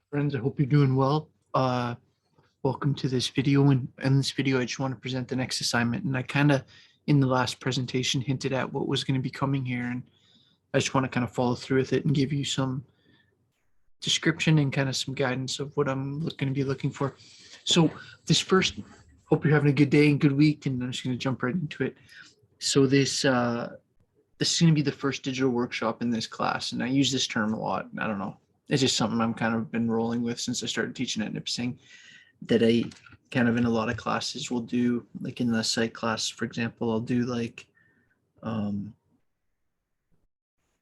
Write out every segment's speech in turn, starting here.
Friends, I hope you're doing well. Welcome to this video. And in this video, I just want to present the next assignment. And I kind of, in the last presentation, hinted at what was going to be coming here. And I just want to kind of follow through with it and give you some description and kind of some guidance of what I'm going to be looking for. So this first, hope you're having a good day and good week. And I'm just going to jump right into it. So this is going to be the first digital workshop in this class. And I use this term a lot. I don't know. It's just something I'm kind of been rolling with since I started teaching at Nipissing, that I kind of in a lot of classes will do, like in the psych class, for example, I'll do like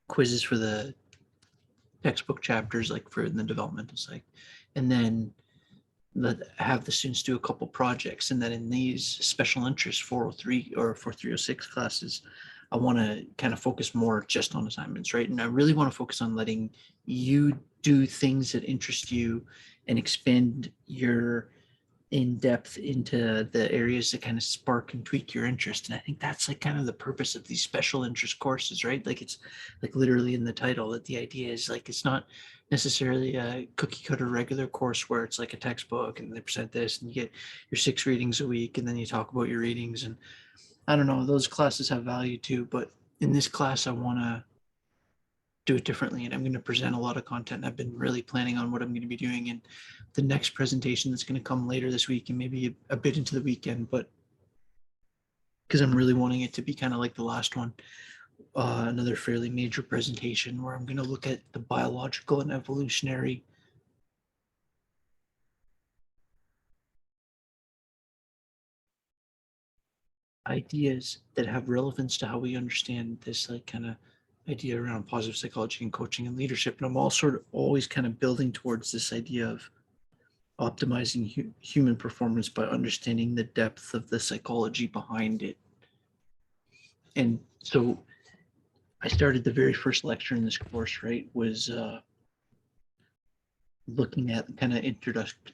quizzes for the textbook chapters, like for the developmental psych, and then have the students do a couple projects. And then in these special interest 403 or 4306 classes, I want to kind of focus more just on assignments, right? And I really want to focus on letting you do things that interest you and expand your in depth into the areas that kind of spark and tweak your interest. And I think that's like kind of the purpose of these special interest courses, right? Like it's like literally in the title that the idea is like it's not necessarily a cookie cutter regular course where it's like a textbook and they present this and you get your 6 readings a week and then you talk about your readings. And I don't know, those classes have value too, but in this class I want to do it differently, and I'm going to present a lot of content. I've been really planning on what I'm going to be doing in the next presentation that's going to come later this week and maybe a bit into the weekend, but because I'm really wanting it to be kind of like the last one, another fairly major presentation where I'm going to look at the biological and evolutionary ideas that have relevance to how we understand this like kind of idea around positive psychology and coaching and leadership. And I'm all sort of always kind of building towards this idea of optimizing human performance by understanding the depth of the psychology behind it. And so I started the very first lecture in this course, right, was looking at kind of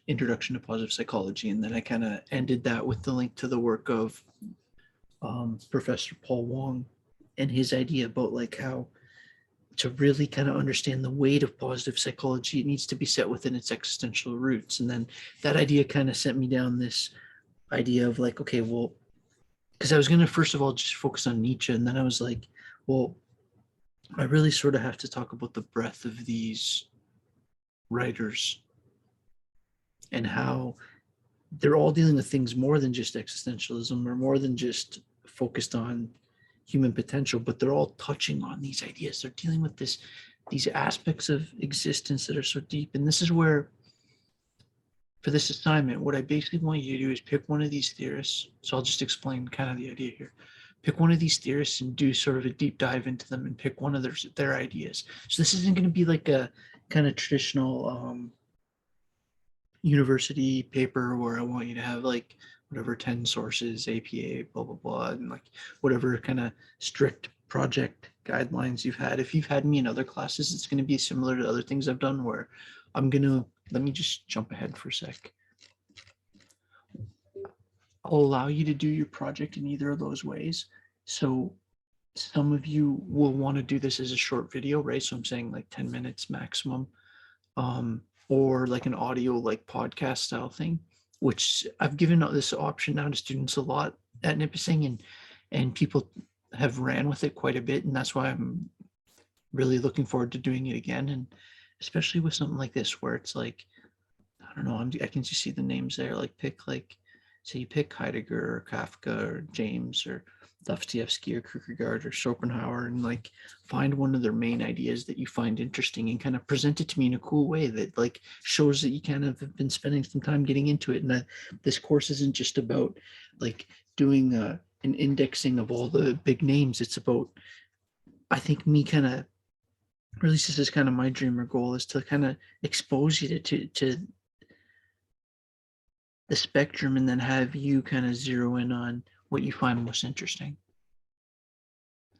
introduction to positive psychology. And then I kind of ended that with the link to the work of Professor Paul Wong and his idea about like how to really kind of understand the weight of positive psychology, it needs to be set within its existential roots. And then that idea kind of sent me down this idea of like, okay, well, because I was going to first of all just focus on Nietzsche, and then I was like, well, I really sort of have to talk about the breadth of these writers and how they're all dealing with things more than just existentialism or more than just focused on human potential, but they're all touching on these ideas. They're dealing with these aspects of existence that are so deep. And this is where, for this assignment, what I basically want you to do is pick one of these theorists. So I'll just explain kind of the idea here. Pick one of these theorists and do sort of a deep dive into them and pick one of their ideas. So this isn't going to be like a kind of traditional university paper where I want you to have like whatever 10 sources, APA, blah, blah, blah, and like whatever kind of strict project guidelines you've had. If you've had me in other classes, it's going to be similar to other things I've done where I'm going to, let me just jump ahead for a sec. I'll allow you to do your project in either of those ways. So some of you will want to do this as a short video, right? So I'm saying like 10 minutes maximum. Or like an audio like podcast style thing, which I've given this option now to students a lot at Nipissing, and people have ran with it quite a bit, and that's why I'm really looking forward to doing it again. And especially with something like this where it's like, I don't know, I can just see the names there, like pick like, say you pick Heidegger or Kafka or James or Dostoevsky or Kierkegaard or Schopenhauer, and like find one of their main ideas that you find interesting and kind of present it to me in a cool way that like shows that you kind of have been spending some time getting into it. And that this course isn't just about like doing an indexing of all the big names. It's about, I think, me kind of, or at least this is kind of my dream or goal, is to kind of expose you to the spectrum and then have you kind of zero in on what you find most interesting.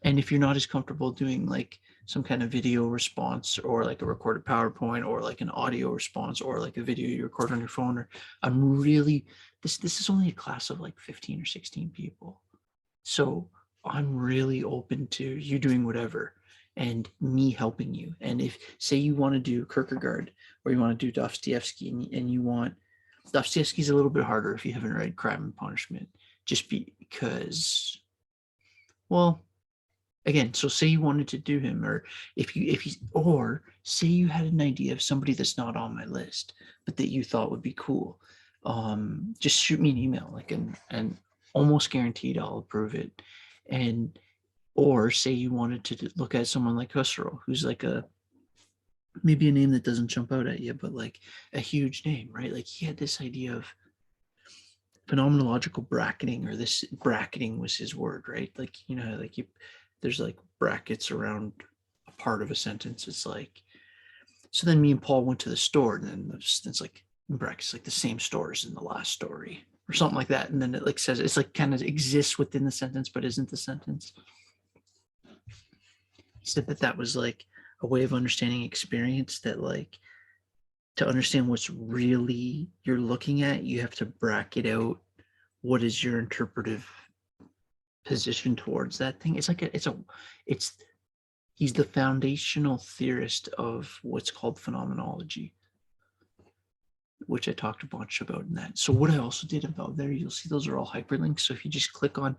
And if you're not as comfortable doing like some kind of video response or like a recorded PowerPoint or like an audio response or like a video you record on your phone, or I'm really, this is only a class of like 15 or 16 people. So I'm really open to you doing whatever. and me helping you. And if, say, you want to do Kierkegaard or you want to do Dostoevsky, and you want, Dostoevsky's a little bit harder if you haven't read Crime and Punishment, just because, well, again, so say you wanted to do him, or or say you had an idea of somebody that's not on my list, but that you thought would be cool. Just shoot me an email, like, and almost guaranteed I'll approve it. And or say you wanted to look at someone like Husserl, who's like maybe a name that doesn't jump out at you, but like a huge name, right? Like he had this idea of phenomenological bracketing, or this bracketing was his word, right? Like, like there's like brackets around a part of a sentence. It's like, so then me and Paul went to the store, and then it's like in brackets, like the same store as in the last story or something like that. And then it like says, it's like kind of exists within the sentence, but isn't the sentence. He said that was like a way of understanding experience, that like to understand what's really you're looking at, you have to bracket out what is your interpretive position towards that thing. It's like he's the foundational theorist of what's called phenomenology, which I talked a bunch about in that. So what I also did about there, you'll see those are all hyperlinks. So if you just click on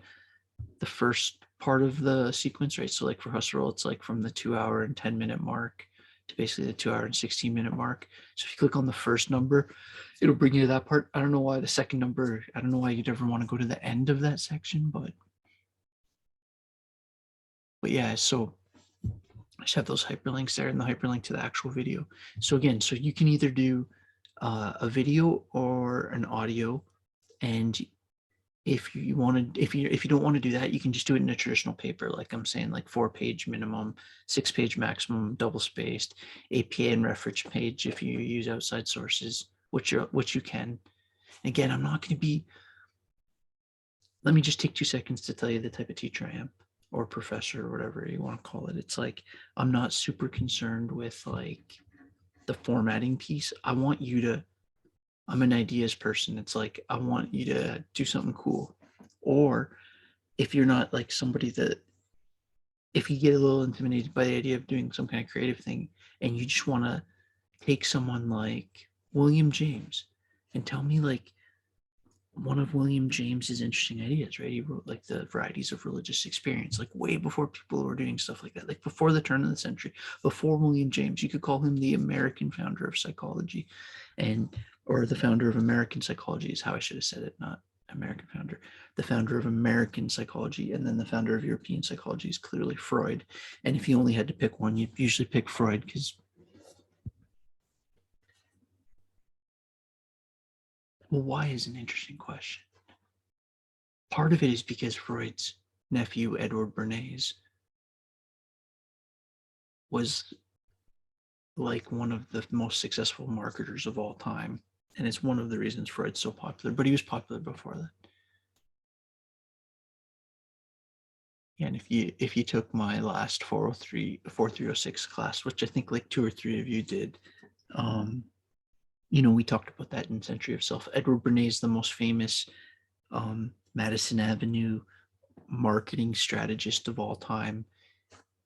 the first part of the sequence, right? So like for Husserl, it's like from the 2 hour and 10 minute mark to basically the 2 hour and 16-minute mark. So if you click on the first number, it'll bring you to that part. I don't know why the second number, I don't know why you'd ever want to go to the end of that section, but yeah, so I just have those hyperlinks there and the hyperlink to the actual video. So again, so you can either do a video or an audio, and if you don't want to do that, you can just do it in a traditional paper, like I'm saying, like 4-page minimum, 6-page maximum, double spaced, APA and reference page if you use outside sources, which you can. Again, I'm not going to be. Let me just take 2 seconds to tell you the type of teacher I am, or professor, or whatever you want to call it. It's like I'm not super concerned with like the formatting piece. I'm an ideas person. It's like I want you to do something cool. Or if you're not like somebody that, if you get a little intimidated by the idea of doing some kind of creative thing, and you just want to take someone like William James and tell me like one of William James's interesting ideas, right? He wrote like the varieties of religious experience, like way before people were doing stuff like that, like before the turn of the century, before William James. You could call him the American founder of psychology, or the founder of American psychology is how I should have said it, not American founder. The founder of American psychology, and then the founder of European psychology is clearly Freud. And if you only had to pick one, you'd usually pick Freud, because, well, why is an interesting question. Part of it is because Freud's nephew, Edward Bernays, was like one of the most successful marketers of all time. And it's one of the reasons Freud's so popular, but he was popular before that. Yeah, and if you took my last 4306 class, which I think like 2 or 3 of you did, we talked about that in Century of Self. Edward Bernays, the most famous Madison Avenue marketing strategist of all time.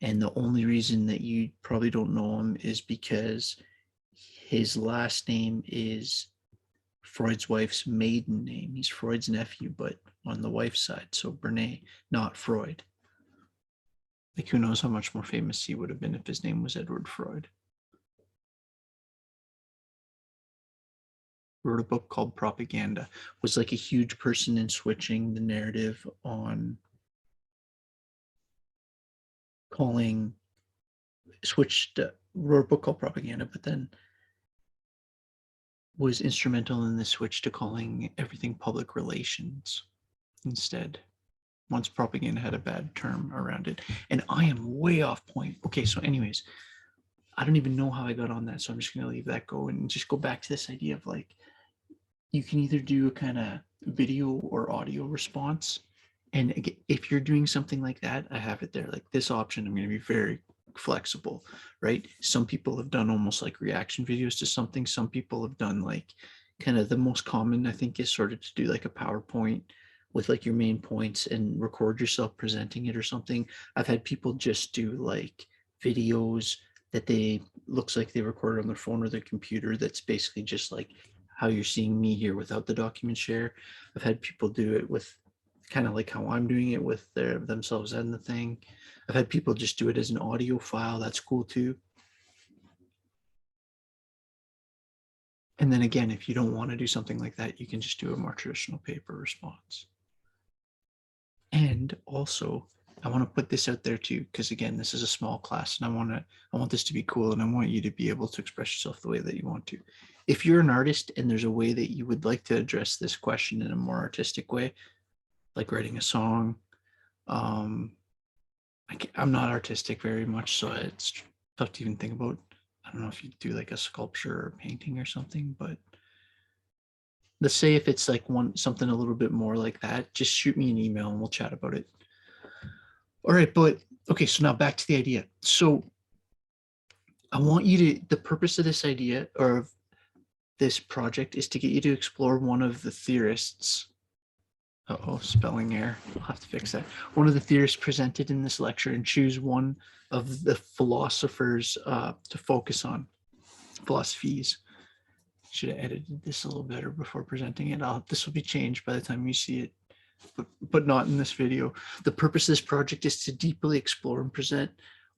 And the only reason that you probably don't know him is because his last name is Freud's wife's maiden name. He's Freud's nephew, but on the wife's side. So Bernays, not Freud. Like, who knows how much more famous he would have been if his name was Edward Freud. Wrote a book called Propaganda. Was like a huge person in switching the narrative on wrote a book called Propaganda, but then was instrumental in the switch to calling everything public relations instead, once propaganda had a bad term around it. And I am way off point. Okay, so anyways, I don't even know how I got on that, so I'm just going to leave that go and just go back to this idea of like, you can either do a kind of video or audio response. And if you're doing something like that, I have it there. Like this option, I'm going to be very flexible, right? Some people have done almost like reaction videos to something. Some people have done like kind of the most common, I think, is sort of to do like a PowerPoint with like your main points and record yourself presenting it or something. I've had people just do like videos that they looks like they recorded on their phone or their computer. That's basically just like how you're seeing me here without the document share. I've had people do it with kind of like how I'm doing it with themselves and the thing. I've had people just do it as an audio file. That's cool too. And then again, if you don't want to do something like that, you can just do a more traditional paper response. And also, I want to put this out there too, because again, this is a small class, and I want this to be cool, and I want you to be able to express yourself the way that you want to. If you're an artist and there's a way that you would like to address this question in a more artistic way, like writing a song, I'm not artistic very much, so it's tough to even think about. I don't know if you do like a sculpture or painting or something, but let's say if it's like something a little bit more like that, just shoot me an email and we'll chat about it. All right, but okay, so now back to the idea. So I want you to, the purpose of this idea or of this project is to get you to explore one of the theorists. Spelling error. I'll have to fix that. One of the theorists presented in this lecture and choose one of the philosophers to focus on. Philosophies. Should have edited this a little better before presenting it. This will be changed by the time you see it, but not in this video. The purpose of this project is to deeply explore and present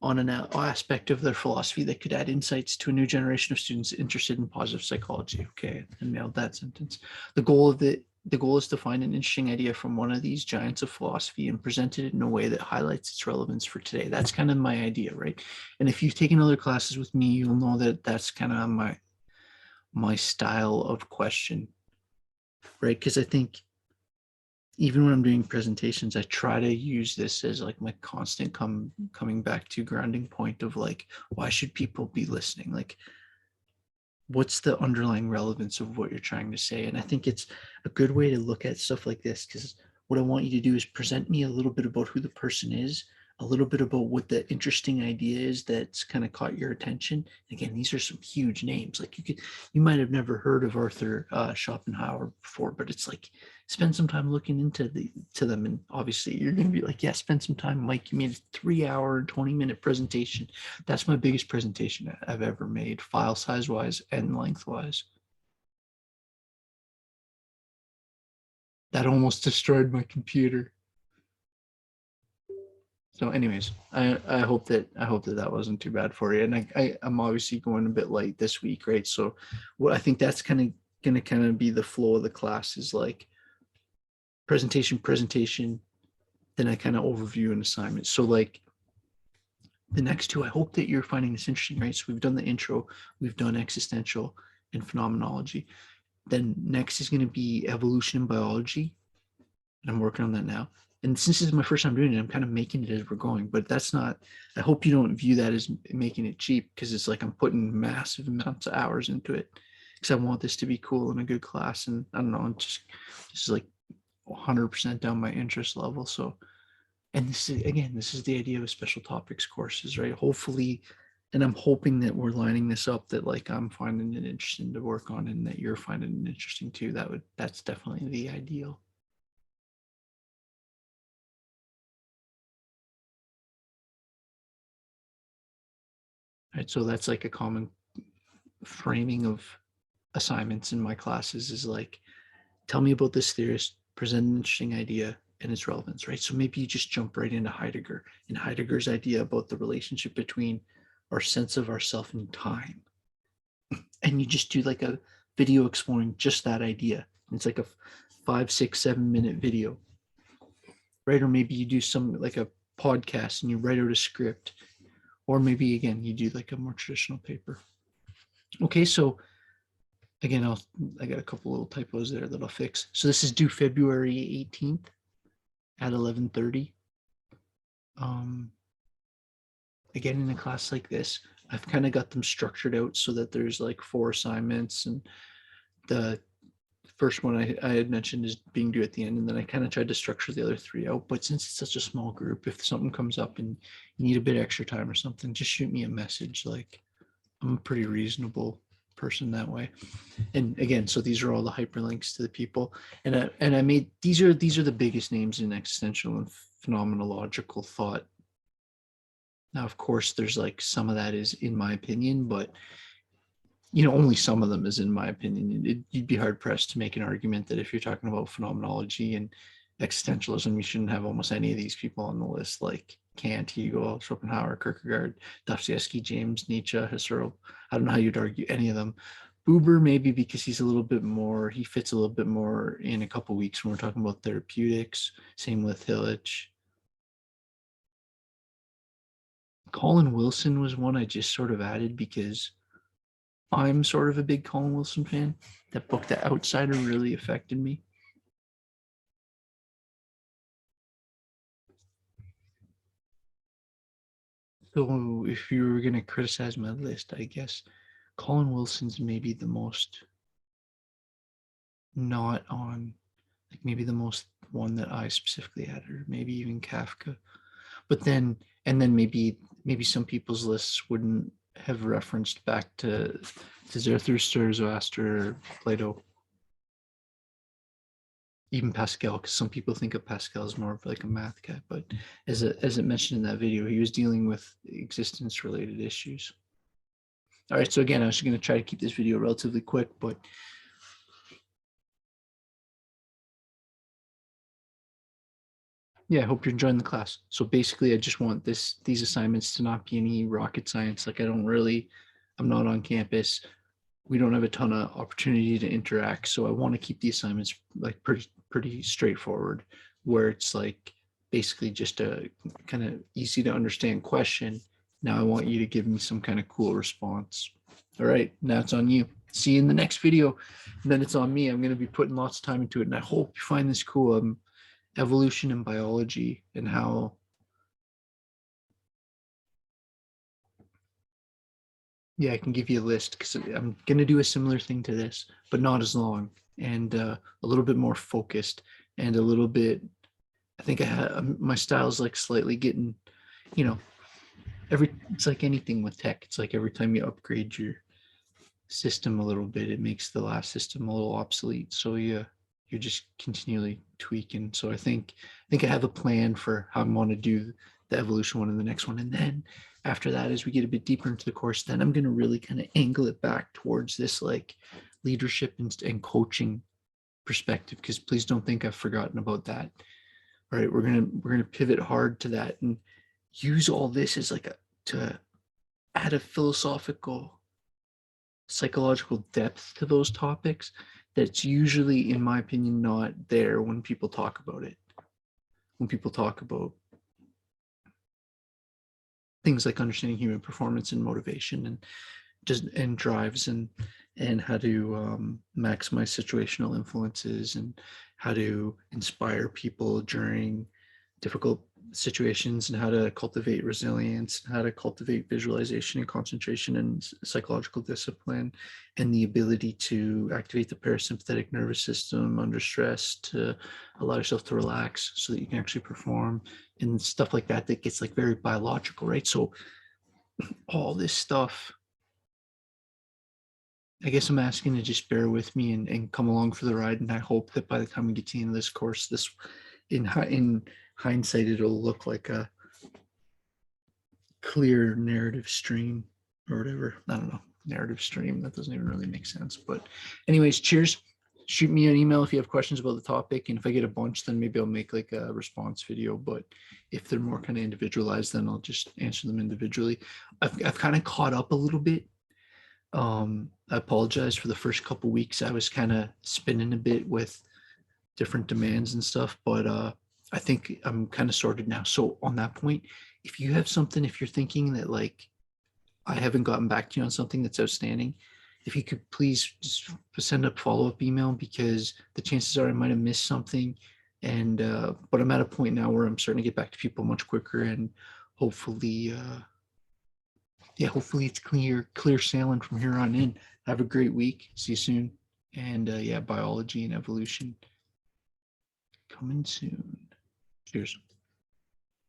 on an aspect of their philosophy that could add insights to a new generation of students interested in positive psychology. Okay, I nailed that sentence. The goal is to find an interesting idea from one of these giants of philosophy and present it in a way that highlights its relevance for today. That's kind of my idea, right? And if you've taken other classes with me, you'll know that that's kind of my style of question, right? Because I think even when I'm doing presentations, I try to use this as like my constant coming back to grounding point of like, why should people be listening? Like, what's the underlying relevance of what you're trying to say? And I think it's a good way to look at stuff like this, because what I want you to do is present me a little bit about who the person is, a little bit about what the interesting idea is that's kind of caught your attention. Again, these are some huge names. Like you might have never heard of Arthur Schopenhauer before, but it's like spend some time looking into them, and obviously you're going to be like, yeah, spend some time. Mike, you made a 3-hour, 20-minute presentation. That's my biggest presentation I've ever made, file size wise and lengthwise. That almost destroyed my computer. So anyways, I hope that wasn't too bad for you. And I'm obviously going a bit late this week, right? So what I think that's going to be the flow of the class is like presentation, then I kind of overview an assignment. So like the next two, I hope that you're finding this interesting, right? So we've done the intro, we've done existential and phenomenology. Then next is going to be evolution and biology. And I'm working on that now. And since this is my first time doing it, I'm kind of making it as we're going, but that's not, I hope you don't view that as making it cheap, because it's like I'm putting massive amounts of hours into it because I want this to be cool and a good class. And I don't know, this is like 100% down my interest level. So, and this is the idea of special topics courses, right? Hopefully, and I'm hoping that we're lining this up, that like I'm finding it interesting to work on and that you're finding it interesting too. That's definitely the ideal. Right, so that's like a common framing of assignments in my classes is like, tell me about this theorist, present an interesting idea and its relevance, right? So maybe you just jump right into Heidegger and Heidegger's idea about the relationship between our sense of ourself and time. And you just do like a video exploring just that idea. It's like a 5, 6, 7 minute video, right? Or maybe you do some like a podcast and you write out a script, or maybe again, you do like a more traditional paper. Okay, so again, I got a couple little typos there that I'll fix. So this is due February 18th at 11:30. Again, in a class like this, I've kind of got them structured out so that there's like 4 assignments, and the first one I had mentioned is being due at the end, and then I kind of tried to structure the other 3 out. But since it's such a small group, if something comes up and you need a bit extra time or something, just shoot me a message. Like, I'm a pretty reasonable person that way. And again, so these are all the hyperlinks to the people, and I made these are the biggest names in existential and phenomenological thought Now, of course, there's like some of that is in my opinion, but only some of them is in my opinion. You'd be hard pressed to make an argument that if you're talking about phenomenology and existentialism, you shouldn't have almost any of these people on the list, like Kant, Hegel, Schopenhauer, Kierkegaard, Dostoevsky, James, Nietzsche, Husserl. I don't know how you'd argue any of them. Buber, maybe because he fits a little bit more in a couple weeks when we're talking about therapeutics. Same with Hillich. Colin Wilson was one I just sort of added because I'm sort of a big Colin Wilson fan. That book, The Outsider, really affected me. So if you were going to criticize my list, I guess Colin Wilson's maybe the most not on, like maybe the most one that I specifically added, or maybe even Kafka. But then, and then maybe some people's lists wouldn't have referenced back to Zarathustra, Zoroaster, Plato, even Pascal, because some people think of Pascal as more of like a math guy, but as it mentioned in that video, he was dealing with existence related issues. All right, so again, I was going to try to keep this video relatively quick, but yeah, I hope you're enjoying the class. So basically, I just want these assignments to not be any rocket science. Like I'm not on campus. We don't have a ton of opportunity to interact. So I want to keep the assignments like pretty straightforward, where it's like basically just a kind of easy to understand question. Now I want you to give me some kind of cool response. All right, now it's on you. See you in the next video. And then it's on me. I'm going to be putting lots of time into it. And I hope you find this cool. Evolution and biology and how I can give you a list because I'm going to do a similar thing to this, but not as long and a little bit more focused and a little bit. I think my style's like slightly getting, you know, it's like anything with tech. It's like every time you upgrade your system a little bit, it makes the last system a little obsolete. So you're just continually tweaking. So I think I have a plan for how I want to do the evolution one and the next one. And then after that, as we get a bit deeper into the course, then I'm going to really kind of angle it back towards this like leadership and coaching perspective, because please don't think I've forgotten about that. All right, we're gonna pivot hard to that and use all this as like to add a philosophical, psychological depth to those topics that's usually, in my opinion, not there when people talk about it. When people talk about things like understanding human performance and motivation and drives and how to maximize situational influences and how to inspire people during difficult situations and how to cultivate resilience and how to cultivate visualization and concentration and psychological discipline and the ability to activate the parasympathetic nervous system under stress to allow yourself to relax so that you can actually perform and stuff like that gets like very biological, right? So all this stuff, I guess I'm asking to just bear with me and come along for the ride. And I hope that by the time we get to the end of this course, in hindsight, it'll look like a clear narrative stream or whatever. I don't know, narrative stream. That doesn't even really make sense. But anyways, cheers. Shoot me an email if you have questions about the topic. And if I get a bunch, then maybe I'll make like a response video. But if they're more kind of individualized, then I'll just answer them individually. I've kind of caught up a little bit. I apologize for the first couple weeks. I was kind of spinning a bit with different demands and stuff, but I think I'm kind of sorted now. So on that point, if you have something, if you're thinking that like I haven't gotten back to you on something that's outstanding, if you could please just send a follow-up email, because the chances are I might have missed something. And but I'm at a point now where I'm starting to get back to people much quicker, and hopefully hopefully it's clear sailing from here on in. Have a great week. See you soon. And biology and evolution coming soon. Cheers.